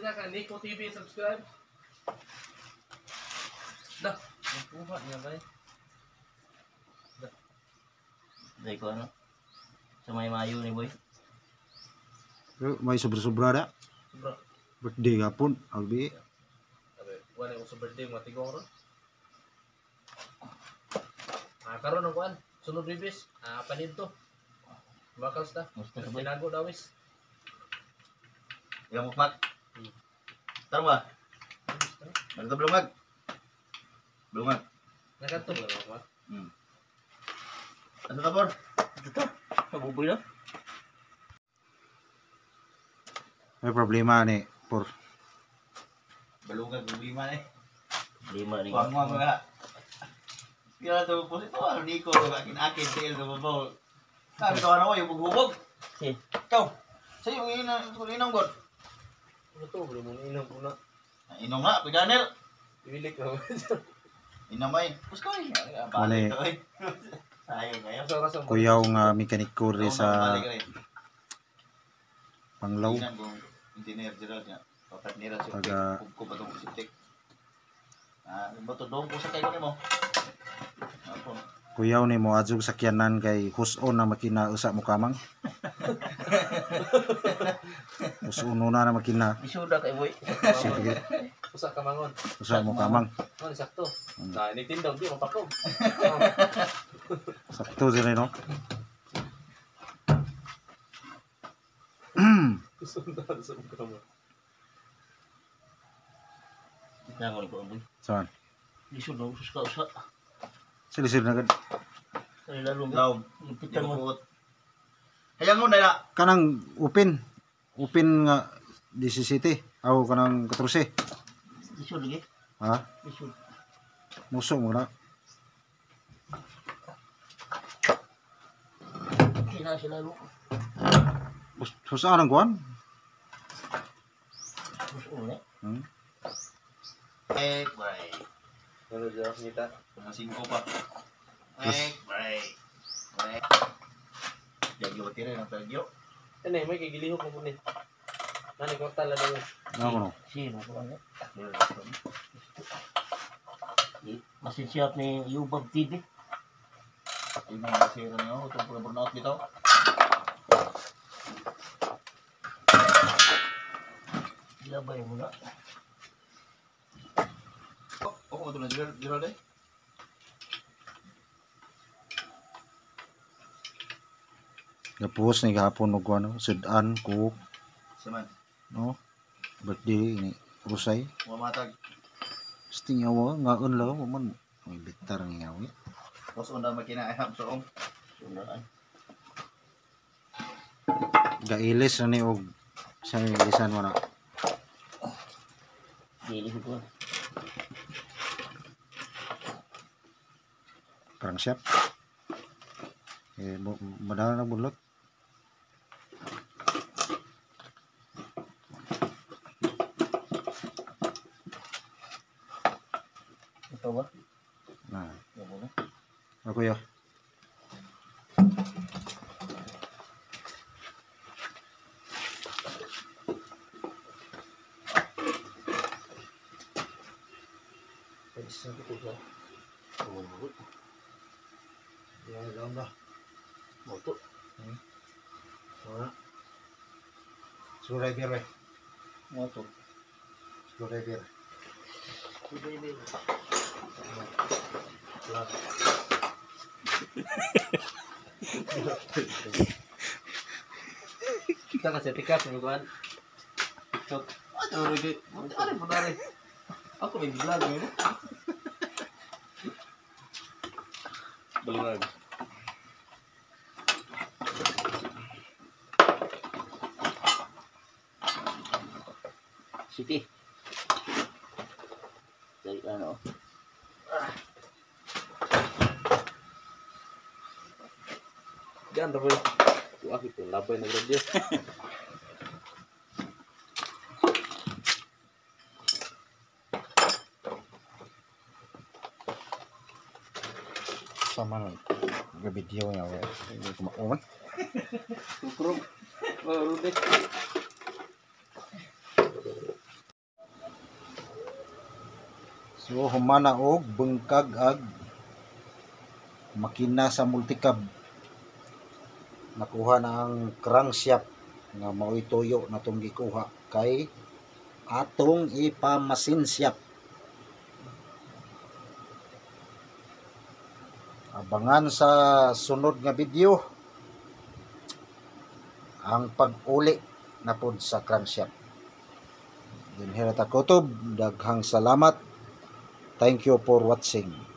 Kita kan Nico TV subscribe. Dah, kuha niya ba? Dah. Dahil ko ano. Sa may mayo ni boy. May sobra-sobra da. Sobra. Birthday gapon, albi. Sabi, wala ko sa birthday matigong ron. Karon ang kuan, sunod ribis, panid to. Bakal sta. Gusto sa boy. Tinago dawis. Yang mukmak. Tara ba? Ano belungag? Belungag. Nakato ba ako? Ano ka por? Ito. Mabuboy na. May problema ni por. Belungag problema eh. Lima rin. Wang nga. Kaya to po ito ano Nico, akin tail to ba. Sabi ko ano yung bugbog. Ikaw. Sa yung inom god. Ano to, bro mo inom una. Inom na, piganel. Ibilik na. Inom ay. Puskoy. Mali. Sayang kayo. Sa Kuyaw nga mekaniko rin sa Panglaw. Engineer Gerald niya. Papat nila siya. Taga Kung ba itong sitik. Bato doon po sa kayo mo. kuyaw ni mo adzog sakyanan kay huson na makina usa mo kamang. Huson na makina. Isuda kay boy. Sige. usa ka mangon. Usa mo kamang. Ano sakto? Nah, ini tindog di mapakog. Sakto dire no. Sundar sa kamo. Kita ko boy. Saan? Isuda usus ka usa. Silisir na gad. Kay lalong laom. Pitan mo. Hayang mo na. Kanang open. Open nga 17 aw kanang 14. Isud lagi. Ha? Isud. Muso mo na. Kina sila lo. Husa nang kuan? Usus na. Break. Ano siya kita? Mga 5 pa. Break. Jagyo ba tira ng tagyo? Ano may kigilihok mo ni. Nani ko tala daw. Ano? Sino ko ano? Masih siap ni Yubab TV. Ini masih niyo itong burnout bitaw. Labay mo na. Oh, ito na Gerald eh. Gapos ni gahapon og ano, sudan ko, Saman. no? Birthday ni Rusay. Mamatag. Sting yawa ngaon law man may bitar ng yawi. Tapos unda makinaayam soong. Sundaan. Gailis na ni og sa lisan mo na. Dili ko. Parang chef. Madala na bulot. Ito ba? Nah, Yan mo na. ako yo. Isa ko ba? Oh, Ya, dalam dah. moto. Mana? Surai biar weh. Moto. Surai biar. Ini. Kita kasih tiket bukan? Cok. Aduh, ini. Ada benar. Aku main vlog ini. Belum lagi. Siti. Dari ano? Jangan terus. Wah itu labay na radio. Sama lang. Video niya weh. Hindi ko makuman. Tukrong. Oh, Rudy. So humana og bengkag ag makina sa multicab. Nakuha na ang crankshaft nga mao'y tuyo na itong gikuha kay atong ipamasin shaft. Abangan sa sunod nga video ang pag-uli na pod sa crankshaft. Dinhira ta kutob, daghang salamat. Thank you for watching.